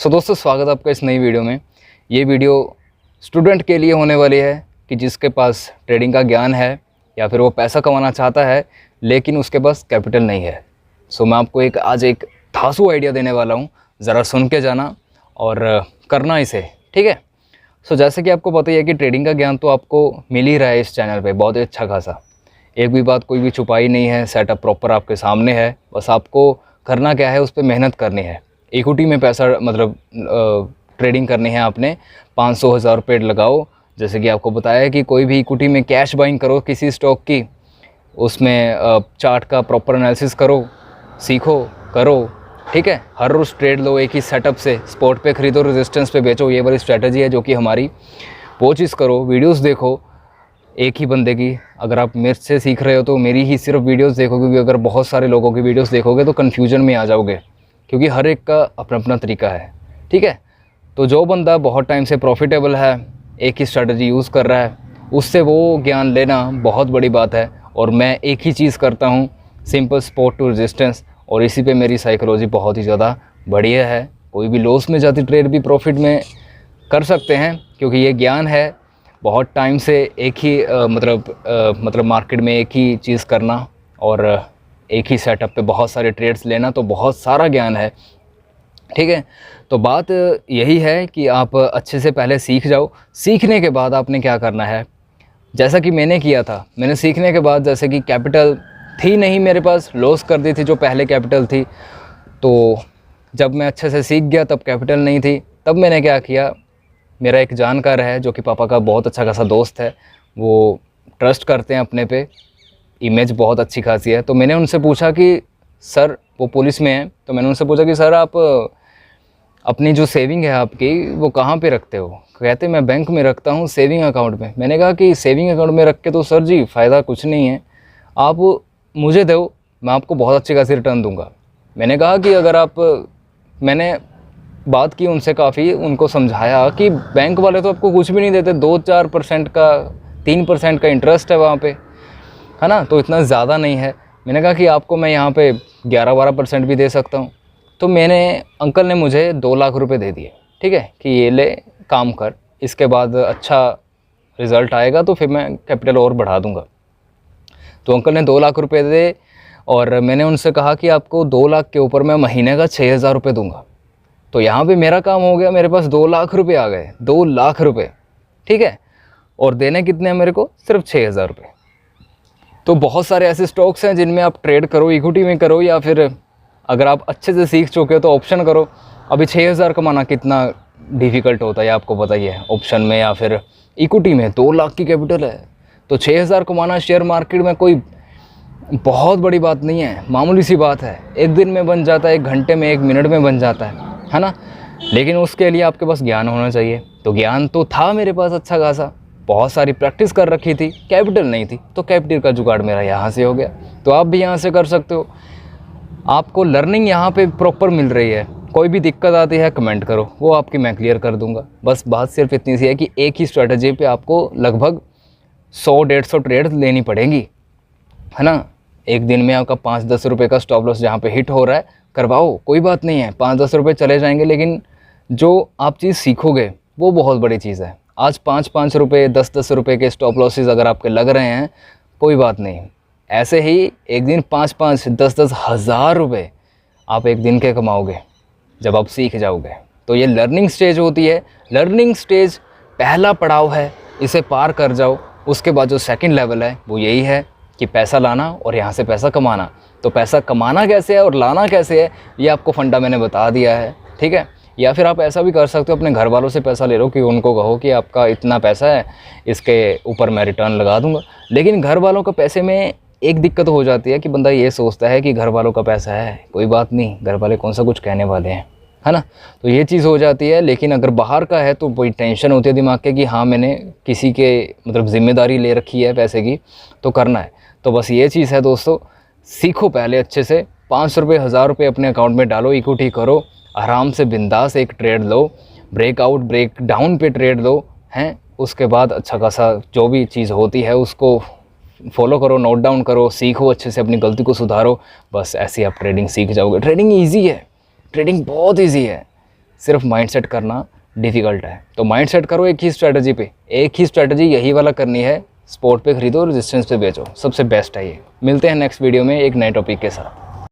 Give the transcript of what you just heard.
सो दोस्तों, स्वागत है आपका इस नई वीडियो में। ये वीडियो स्टूडेंट के लिए होने वाली है कि जिसके पास ट्रेडिंग का ज्ञान है या फिर वो पैसा कमाना चाहता है लेकिन उसके पास कैपिटल नहीं है। सो मैं आपको आज एक धांसू आइडिया देने वाला हूँ, ज़रा सुन के जाना और करना इसे, ठीक है। सो जैसे कि आपको पता ही है कि ट्रेडिंग का ज्ञान तो आपको मिल ही रहा है इस चैनल पे बहुत ही अच्छा खासा। एक भी बात कोई भी छुपाई नहीं है, सेटअप प्रॉपर आपके सामने है। बस आपको करना क्या है, उस पर मेहनत करनी है। इक्विटी में पैसा ट्रेडिंग करनी है आपने। 500,000 रुपये लगाओ। जैसे कि आपको बताया है कि कोई भी इक्विटी में कैश बाइंग करो किसी स्टॉक की, उसमें चार्ट का प्रॉपर एनालिसिस करो, सीखो, करो, ठीक है। हर रोज़ ट्रेड लो एक ही सेटअप से, स्पॉट पे खरीदो, रेजिस्टेंस पे बेचो। ये वाली स्ट्रैटेजी है जो कि हमारी। वो चीज़ करो, वीडियोस देखो एक ही बंदे की। अगर आप मेरे से सीख रहे हो तो मेरी ही सिर्फ वीडियोस देखोगे, क्योंकि अगर बहुत सारे लोगों की वीडियोस देखोगे तो कन्फ्यूजन में आ जाओगे, क्योंकि हर एक का अपना अपना तरीका है, ठीक है। तो जो बंदा बहुत टाइम से प्रॉफिटेबल है, एक ही स्ट्रैटेजी यूज़ कर रहा है, उससे वो ज्ञान लेना बहुत बड़ी बात है। और मैं एक ही चीज़ करता हूँ, सिंपल स्पॉट टू रेजिस्टेंस, और इसी पे मेरी साइकोलॉजी बहुत ही ज़्यादा बढ़िया है। कोई भी लॉस में जाती ट्रेड भी प्रॉफिट में कर सकते हैं, क्योंकि ये ज्ञान है। बहुत टाइम से एक ही मतलब मार्केट में एक ही चीज़ करना और एक ही सेटअप पे बहुत सारे ट्रेड्स लेना, तो बहुत सारा ज्ञान है, ठीक है। तो बात यही है कि आप अच्छे से पहले सीख जाओ। सीखने के बाद आपने क्या करना है, जैसा कि मैंने किया था। मैंने सीखने के बाद, जैसे कि कैपिटल थी नहीं मेरे पास, लॉस कर दी थी जो पहले कैपिटल थी। तो जब मैं अच्छे से सीख गया तब कैपिटल नहीं थी। तब मैंने क्या किया, मेरा एक जानकार है जो कि पापा का बहुत अच्छा खासा दोस्त है, वो ट्रस्ट करते हैं अपने पे, इमेज बहुत अच्छी खासी है। तो मैंने उनसे पूछा कि सर, वो पुलिस में है, तो मैंने उनसे पूछा कि सर आप अपनी जो सेविंग है आपकी वो कहाँ पे रखते हो। कहते मैं बैंक में रखता हूँ, सेविंग अकाउंट में। मैंने कहा कि सेविंग अकाउंट में रख के तो सर जी फ़ायदा कुछ नहीं है, आप मुझे दो, मैं आपको बहुत अच्छी खासी रिटर्न दूंगा। मैंने कहा कि अगर आप, मैंने बात की उनसे काफ़ी, उनको समझाया कि बैंक वाले तो आपको कुछ भी नहीं देते, 2-4% का, 3% का इंटरेस्ट है वहाँ पे, है ना, तो इतना ज़्यादा नहीं है। मैंने कहा कि आपको मैं यहाँ पे 11-12% भी दे सकता हूँ। तो अंकल ने मुझे 2 लाख रुपए दे दिए, ठीक है, कि ये ले काम कर, इसके बाद अच्छा रिज़ल्ट आएगा तो फिर मैं कैपिटल और बढ़ा दूँगा। तो अंकल ने 2 लाख रुपये दे, और मैंने उनसे कहा कि आपको 2 लाख के ऊपर मैं महीने का 6,000 रुपये दूँगा। तो यहाँ पे मेरा काम हो गया, मेरे पास 2 लाख रुपये आ गए, 2 लाख रुपये, ठीक है। और देने कितने हैं मेरे को, सिर्फ 6,000 रुपये। तो बहुत सारे ऐसे स्टॉक्स हैं जिनमें आप ट्रेड करो, इक्विटी में करो, या फिर अगर आप अच्छे से सीख चुके हो तो ऑप्शन करो। अभी 6,000 कमाना कितना डिफ़िकल्ट होता है आपको पता ही है। ऑप्शन में या फिर इक्विटी में 2 लाख की कैपिटल है, तो 6,000 कमाना शेयर मार्केट में कोई बहुत बड़ी बात नहीं है, मामूली सी बात है। एक दिन में बन जाता है, 1 घंटे में, 1 मिनट में बन जाता है ना। लेकिन उसके लिए आपके पास ज्ञान होना चाहिए। तो ज्ञान तो था मेरे पास अच्छा खासा, बहुत सारी प्रैक्टिस कर रखी थी, कैपिटल नहीं थी, तो कैपिटल का जुगाड़ मेरा यहाँ से हो गया। तो आप भी यहाँ से कर सकते हो। आपको लर्निंग यहाँ पे प्रॉपर मिल रही है। कोई भी दिक्कत आती है कमेंट करो, वो आपकी मैं क्लियर कर दूँगा। बस बात सिर्फ इतनी सी है कि एक ही स्ट्रैटेजी पे आपको लगभग 100-150 ट्रेड लेनी पड़ेंगी, है ना। एक दिन में आपका 5-10 रुपये का स्टॉप लॉस जहाँ पे हिट हो रहा है करवाओ, कोई बात नहीं है। 5-10 रुपये चले जाएंगे, लेकिन जो आप चीज़ सीखोगे वो बहुत बड़ी चीज़ है। आज 5-5 रुपये, 10-10 रुपये के स्टॉप लॉसेस अगर आपके लग रहे हैं, कोई बात नहीं, ऐसे ही एक दिन 5-5, 10-10 हज़ार रुपये आप एक दिन के कमाओगे जब आप सीख जाओगे। तो ये लर्निंग स्टेज होती है। लर्निंग स्टेज पहला पड़ाव है, इसे पार कर जाओ। उसके बाद जो सेकंड लेवल है वो यही है कि पैसा लाना और यहाँ से पैसा कमाना। तो पैसा कमाना कैसे है और लाना कैसे है, ये आपको फंडा मैंने बता दिया है, ठीक है। या फिर आप ऐसा भी कर सकते हो, अपने घर वालों से पैसा ले लो, कि उनको कहो कि आपका इतना पैसा है, इसके ऊपर मैं रिटर्न लगा दूंगा। लेकिन घर वालों का पैसे में एक दिक्कत हो जाती है कि बंदा ये सोचता है कि घर वालों का पैसा है, कोई बात नहीं, घर वाले कौन सा कुछ कहने वाले हैं, है ना। तो ये चीज़ हो जाती है। लेकिन अगर बाहर का है तो कोई टेंशन होती है दिमाग के कि हाँ मैंने किसी के जिम्मेदारी ले रखी है पैसे की, तो करना है। तो बस ये चीज़ है दोस्तों, सीखो पहले अच्छे से। 500 रुपये, 1000 रुपये अपने अकाउंट में डालो, इक्विटी करो, आराम से बिंदास एक ट्रेड लो, ब्रेकआउट ब्रेक डाउन पे ट्रेड लो, हैं। उसके बाद अच्छा खासा जो भी चीज़ होती है उसको फॉलो करो, नोट डाउन करो, सीखो अच्छे से, अपनी गलती को सुधारो। बस ऐसे आप ट्रेडिंग सीख जाओगे। ट्रेडिंग ईजी है, ट्रेडिंग बहुत ईजी है। सिर्फ माइंड सेट करना डिफ़िकल्ट है। तो माइंड सेट करो एक ही स्ट्रैटेजी पे, एक ही स्ट्रैटेजी यही वाला करनी है, स्पॉट पे खरीदो, रेजिस्टेंस पे बेचो, सबसे बेस्ट है ये। मिलते हैं नेक्स्ट वीडियो में एक नए टॉपिक के साथ।